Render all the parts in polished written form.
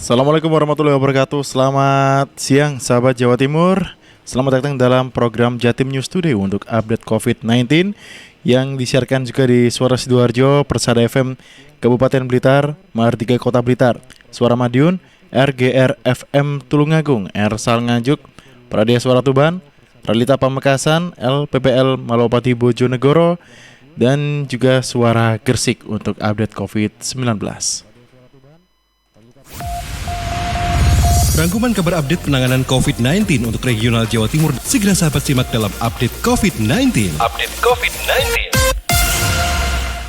Assalamualaikum warahmatullahi wabarakatuh. Selamat siang sahabat Jawa Timur. Selamat datang dalam program Jatim News Today untuk update COVID-19 yang disiarkan juga di Suara Sidoarjo, Persada FM Kabupaten Blitar, Mahardika Kota Blitar, Suara Madiun, RGR FM Tulungagung, Ersal Nganjuk, Pradia Suara Tuban, Ralita Pamekasan, LPPL Malopati Bojonegoro, dan juga Suara Gersik untuk update COVID-19. Rangkuman kabar update penanganan COVID-19 untuk regional Jawa Timur segera sahabat simak dalam update COVID-19.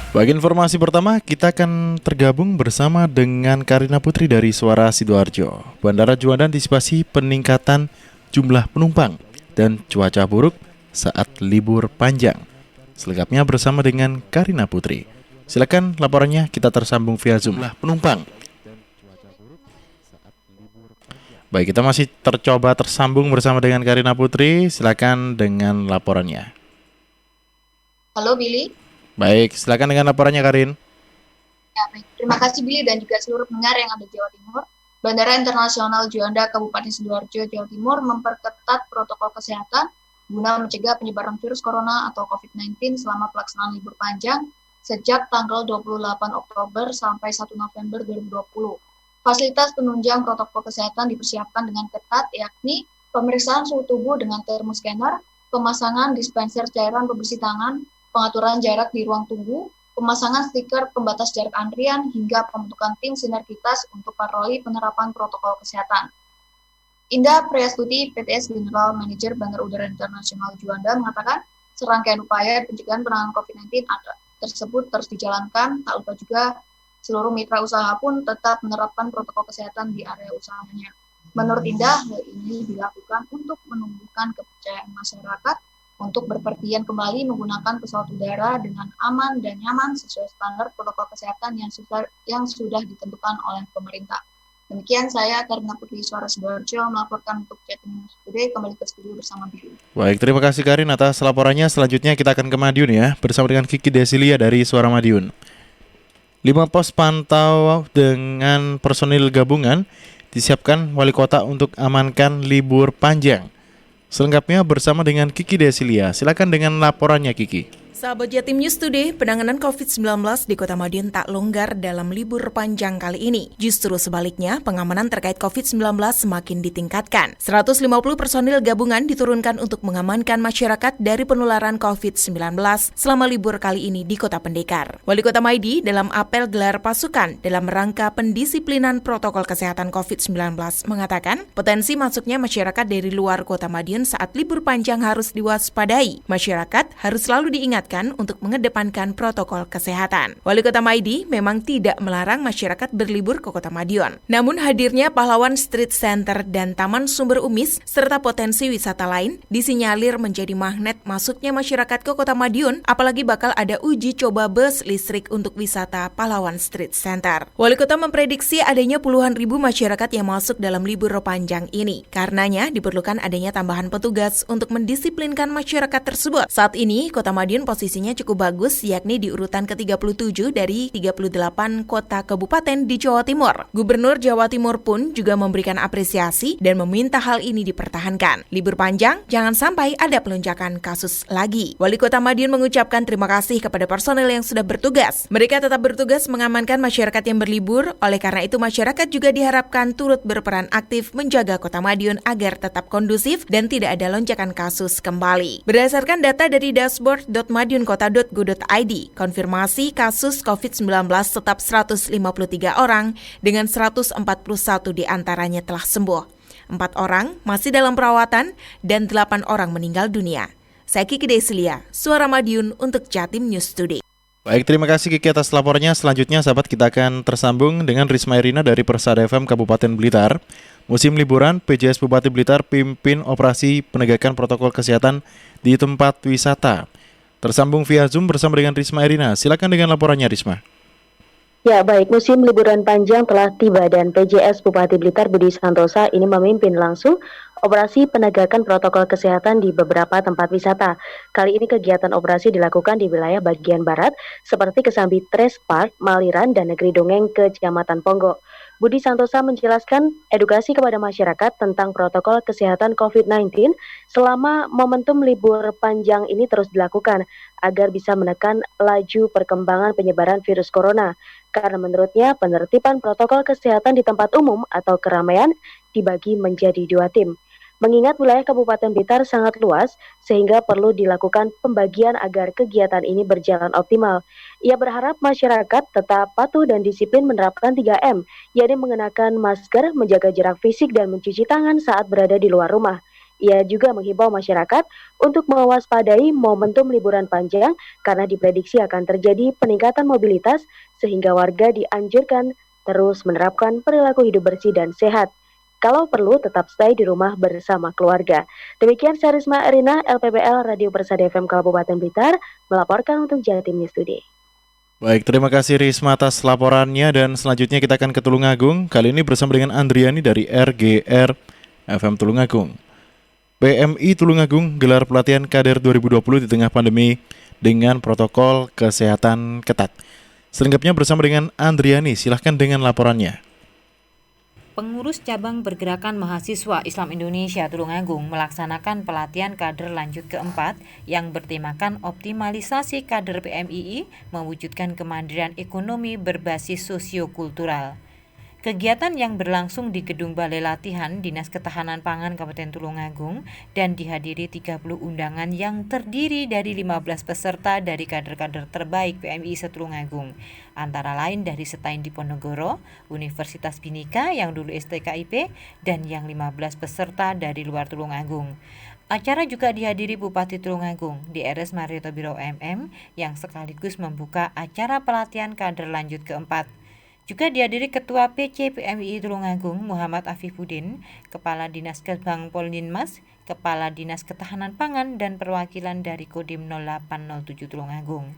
Bagi informasi pertama, kita akan tergabung bersama dengan Karina Putri dari Suara Sidoarjo. Bandara Juanda antisipasi peningkatan jumlah penumpang dan cuaca buruk saat libur panjang. Selengkapnya bersama dengan Karina Putri. Silakan laporannya, kita tersambung via Zoom. Penumpang. Baik, kita masih tercoba tersambung bersama dengan Karina Putri. Silakan dengan laporannya. Halo Billy. Baik, silakan dengan laporannya Karin. Ya, baik. Terima kasih Billy dan juga seluruh pendengar yang ada di Jawa Timur. Bandara Internasional Juanda Kabupaten Sidoarjo, Jawa Timur memperketat protokol kesehatan guna mencegah penyebaran virus corona atau COVID-19 selama pelaksanaan libur panjang sejak tanggal 28 Oktober sampai 1 November 2020. Fasilitas penunjang protokol kesehatan dipersiapkan dengan ketat, yakni pemeriksaan suhu tubuh dengan termoscanner, pemasangan dispenser cairan pembersih tangan, pengaturan jarak di ruang tunggu, pemasangan stiker pembatas jarak antrian, hingga pembentukan tim sinergitas untuk patroli penerapan protokol kesehatan. Indah Priastuti, PTS General Manager Bandara Udara Internasional Juanda mengatakan serangkaian upaya pencegahan penanganan COVID-19 tersebut terus dijalankan, tak lupa juga seluruh mitra usaha pun tetap menerapkan protokol kesehatan di area usahanya. Menurut Indah, hal ini dilakukan untuk menumbuhkan kepercayaan masyarakat untuk berpergian kembali menggunakan pesawat udara dengan aman dan nyaman sesuai standar protokol kesehatan yang sudah ditentukan oleh pemerintah. Demikian saya, Karina Putri Suara Sidoarjo, melaporkan untuk Jatim News Today, kembali ke studio bersama Billy. Baik, terima kasih Karin atas laporannya. Selanjutnya kita akan ke Madiun ya, bersama dengan Kiki Desilia dari Suara Madiun. 5 pos pantau dengan personil gabungan disiapkan wali kota untuk amankan libur panjang. Selengkapnya bersama dengan Kiki Desilia. Silakan dengan laporannya Kiki. Sahabat Jatim News Today, penanganan COVID-19 di Kota Madiun tak longgar dalam libur panjang kali ini. Justru sebaliknya, pengamanan terkait COVID-19 semakin ditingkatkan. 150 personil gabungan diturunkan untuk mengamankan masyarakat dari penularan COVID-19 selama libur kali ini di Kota Pendekar. Wali Kota Maidi dalam apel gelar pasukan dalam rangka pendisiplinan protokol kesehatan COVID-19 mengatakan, potensi masuknya masyarakat dari luar Kota Madiun saat libur panjang harus diwaspadai. Masyarakat harus selalu diingatkan untuk mengedepankan protokol kesehatan. Wali Kota Maidi memang tidak melarang masyarakat berlibur ke Kota Madiun. Namun hadirnya Pahlawan Street Center dan Taman Sumber Umis serta potensi wisata lain disinyalir menjadi magnet masuknya masyarakat ke Kota Madiun, apalagi bakal ada uji coba bus listrik untuk wisata Pahlawan Street Center. Wali Kota memprediksi adanya puluhan ribu masyarakat yang masuk dalam libur panjang ini. Karenanya diperlukan adanya tambahan petugas untuk mendisiplinkan masyarakat tersebut. Saat ini Kota Madiun posisinya cukup bagus, yakni di urutan ke-37 dari 38 kota kabupaten di Jawa Timur. Gubernur Jawa Timur pun juga memberikan apresiasi dan meminta hal ini dipertahankan. Libur panjang, jangan sampai ada pelonjakan kasus lagi. Wali Kota Madiun mengucapkan terima kasih kepada personel yang sudah bertugas. Mereka tetap bertugas mengamankan masyarakat yang berlibur, oleh karena itu masyarakat juga diharapkan turut berperan aktif menjaga Kota Madiun agar tetap kondusif dan tidak ada lonjakan kasus kembali. Berdasarkan data dari dashboard.madiunkota.go.id, konfirmasi kasus COVID-19 tetap 153 orang dengan 141 diantaranya telah sembuh. 4 orang masih dalam perawatan dan 8 orang meninggal dunia. Saya Kiki Desilia, Suara Madiun untuk Jatim News Today. Baik, terima kasih Kiki atas laporannya. Selanjutnya sahabat kita akan tersambung dengan Risma Irina dari Persada FM Kabupaten Blitar. Musim liburan, PJS Bupati Blitar pimpin operasi penegakan protokol kesehatan di tempat wisata. Tersambung via Zoom bersama dengan Risma Irina. Silakan dengan laporannya Risma. Ya baik, musim liburan panjang telah tiba dan PJS Bupati Blitar Budi Santosa ini memimpin langsung operasi penegakan protokol kesehatan di beberapa tempat wisata. Kali ini kegiatan operasi dilakukan di wilayah bagian barat seperti Kesambi Tres Park, Maliran, dan Negeri Dongeng Kecamatan Ponggok. Budi Santosa menjelaskan edukasi kepada masyarakat tentang protokol kesehatan COVID-19 selama momentum libur panjang ini terus dilakukan agar bisa menekan laju perkembangan penyebaran virus corona. Karena menurutnya penertiban protokol kesehatan di tempat umum atau keramaian dibagi menjadi 2 tim. Mengingat wilayah Kabupaten Blitar sangat luas, sehingga perlu dilakukan pembagian agar kegiatan ini berjalan optimal. Ia berharap masyarakat tetap patuh dan disiplin menerapkan 3M, yakni mengenakan masker, menjaga jarak fisik, dan mencuci tangan saat berada di luar rumah. Ia juga menghimbau masyarakat untuk mewaspadai momentum liburan panjang karena diprediksi akan terjadi peningkatan mobilitas, sehingga warga dianjurkan terus menerapkan perilaku hidup bersih dan sehat. Kalau perlu, tetap stay di rumah bersama keluarga. Demikian Sarisma Erina, LPBL Radio Persada FM Kabupaten Blitar, melaporkan untuk Jatim News Today. Baik, terima kasih Risma atas laporannya dan selanjutnya kita akan ke Tulungagung. Kali ini bersama dengan Andriani dari RGR FM Tulungagung. PMI Tulungagung gelar pelatihan kader 2020 di tengah pandemi dengan protokol kesehatan ketat. Selengkapnya bersama dengan Andriani, silahkan dengan laporannya. Pengurus Cabang Pergerakan Mahasiswa Islam Indonesia Tulungagung melaksanakan pelatihan kader lanjut keempat yang bertemakan optimalisasi kader PMII mewujudkan kemandirian ekonomi berbasis sosiokultural. Kegiatan yang berlangsung di Gedung Balai Latihan Dinas Ketahanan Pangan Kabupaten Tulungagung dan dihadiri 30 undangan yang terdiri dari 15 peserta dari kader-kader terbaik PMI se-Tulungagung, antara lain dari Setain Diponegoro, Universitas Bhinneka yang dulu STKIP, dan yang 15 peserta dari luar Tulungagung. Acara juga dihadiri Bupati Tulungagung, DRS Marioto Biro MM, yang sekaligus membuka acara pelatihan kader lanjut keempat. Juga dihadiri Ketua PC PMII Tulungagung Muhammad Afifuddin, Kepala Dinas Kesbang Poldinmas, Kepala Dinas Ketahanan Pangan, dan perwakilan dari Kodim 0807 Tulungagung.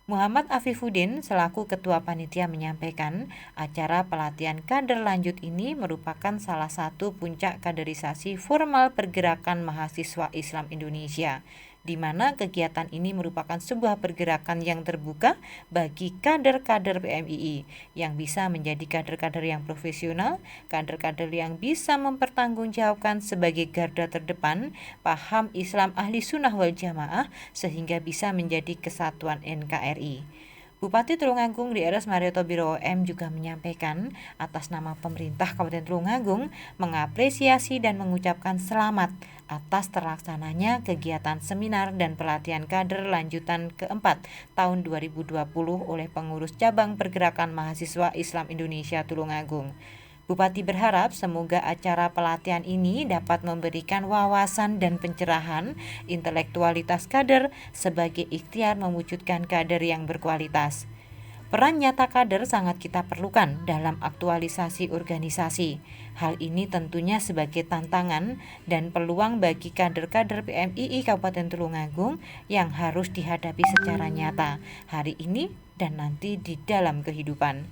Muhammad Afifuddin selaku Ketua Panitia menyampaikan acara pelatihan kader lanjut ini merupakan salah satu puncak kaderisasi formal pergerakan mahasiswa Islam Indonesia, di mana kegiatan ini merupakan sebuah pergerakan yang terbuka bagi kader-kader PMII yang bisa menjadi kader-kader yang profesional, kader-kader yang bisa mempertanggungjawabkan sebagai garda terdepan paham Islam ahli sunnah wal jamaah sehingga bisa menjadi kesatuan NKRI. Bupati Tulungagung DRS Marioto Biro M juga menyampaikan atas nama pemerintah Kabupaten Tulungagung mengapresiasi dan mengucapkan selamat atas terlaksananya kegiatan seminar dan pelatihan kader lanjutan keempat tahun 2020 oleh pengurus cabang Pergerakan Mahasiswa Islam Indonesia Tulungagung. Bupati berharap semoga acara pelatihan ini dapat memberikan wawasan dan pencerahan intelektualitas kader sebagai ikhtiar mewujudkan kader yang berkualitas. Peran nyata kader sangat kita perlukan dalam aktualisasi organisasi. Hal ini tentunya sebagai tantangan dan peluang bagi kader-kader PMII Kabupaten Tulungagung yang harus dihadapi secara nyata hari ini dan nanti di dalam kehidupan.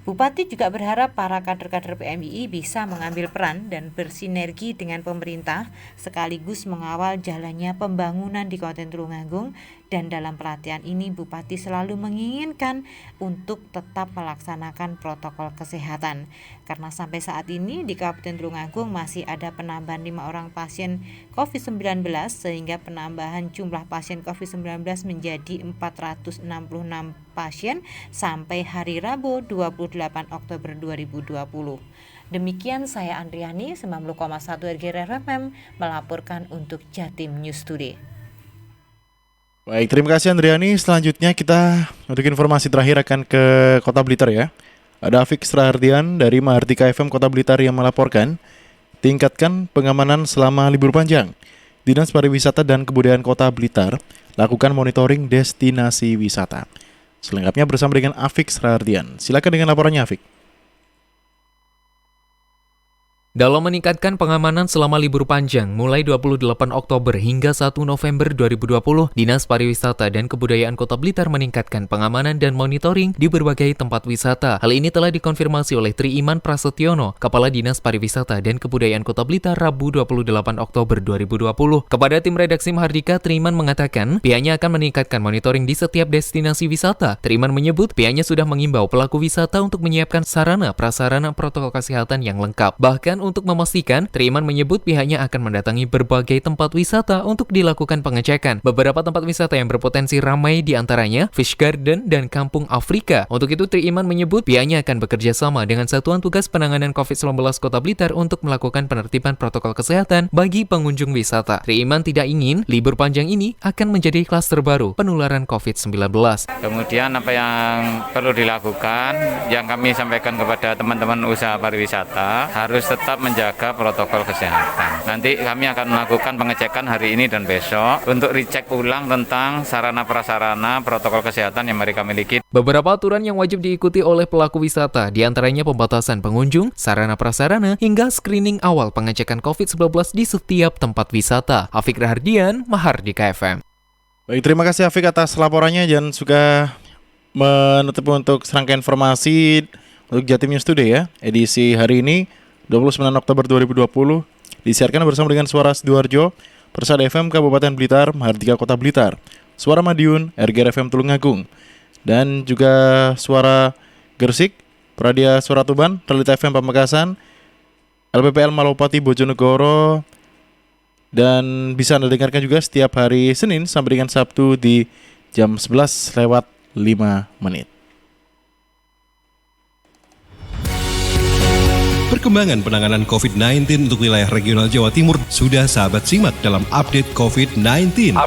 Bupati juga berharap para kader-kader PMII bisa mengambil peran dan bersinergi dengan pemerintah sekaligus mengawal jalannya pembangunan di Kabupaten Tulungagung, dan dalam pelatihan ini Bupati selalu menginginkan untuk tetap melaksanakan protokol kesehatan karena sampai saat ini di Kabupaten Tulungagung masih ada penambahan 5 orang pasien COVID-19 sehingga penambahan jumlah pasien COVID-19 menjadi 466 pasien sampai hari Rabu 28 Oktober 2020. Demikian saya Andriani 90,1 RGR FM melaporkan untuk Jatim News Today. Baik, terima kasih Andriani. Selanjutnya kita untuk informasi terakhir akan ke Kota Blitar ya. Ada Afik Rahardian dari Mahardika FM Kota Blitar yang melaporkan tingkatkan pengamanan selama libur panjang. Dinas Pariwisata dan Kebudayaan Kota Blitar lakukan monitoring destinasi wisata. Selengkapnya bersama dengan Afik Rahardian. Silakan dengan laporannya Afik. Dalam meningkatkan pengamanan selama libur panjang mulai 28 Oktober hingga 1 November 2020, Dinas Pariwisata dan Kebudayaan Kota Blitar meningkatkan pengamanan dan monitoring di berbagai tempat wisata. Hal ini telah dikonfirmasi oleh Tri Iman Prasetyono, Kepala Dinas Pariwisata dan Kebudayaan Kota Blitar Rabu 28 Oktober 2020. Kepada tim redaksi Mahardika, Tri Iman mengatakan pihaknya akan meningkatkan monitoring di setiap destinasi wisata. Tri Iman menyebut pihaknya sudah mengimbau pelaku wisata untuk menyiapkan sarana prasarana protokol kesehatan yang lengkap. Bahkan untuk memastikan, Tri Iman menyebut pihaknya akan mendatangi berbagai tempat wisata untuk dilakukan pengecekan. Beberapa tempat wisata yang berpotensi ramai diantaranya Fish Garden dan Kampung Afrika. Untuk itu, Tri Iman menyebut pihaknya akan bekerja sama dengan Satuan Tugas Penanganan COVID-19 Kota Blitar untuk melakukan penertiban protokol kesehatan bagi pengunjung wisata. Tri Iman tidak ingin libur panjang ini akan menjadi klaster baru penularan COVID-19. Kemudian apa yang perlu dilakukan, yang kami sampaikan kepada teman-teman usaha pariwisata, harus tetap menjaga protokol kesehatan. Nanti kami akan melakukan pengecekan hari ini dan besok untuk dicek ulang tentang sarana prasarana protokol kesehatan yang mereka miliki. Beberapa aturan yang wajib diikuti oleh pelaku wisata, diantaranya pembatasan pengunjung, sarana prasarana, hingga screening awal pengecekan COVID-19 di setiap tempat wisata. Afik Rahardian, Mahardika FM. Baik, terima kasih Afik atas laporannya dan suka menutup untuk serangkaian informasi untuk Jatim News Today ya. Edisi hari ini 29 Oktober 2020 disiarkan bersama dengan Suara Sidoarjo, Persada FM Kabupaten Blitar, Mahardika Kota Blitar, Suara Madiun, RGR FM Tulungagung, dan juga Suara Gresik, Pradia Suara Tuban, Relita FM Pamekasan, LPPL Malopati Bojonegoro, dan bisa Anda dengarkan juga setiap hari Senin sampai dengan Sabtu di jam 11:05. Perkembangan penanganan COVID-19 untuk wilayah regional Jawa Timur sudah sahabat simak dalam update COVID-19.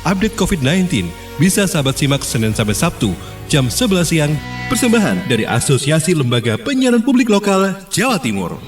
Update COVID-19 bisa sahabat simak Senin sampai Sabtu jam 11 siang. Persembahan dari Asosiasi Lembaga Penyiaran Publik Lokal Jawa Timur.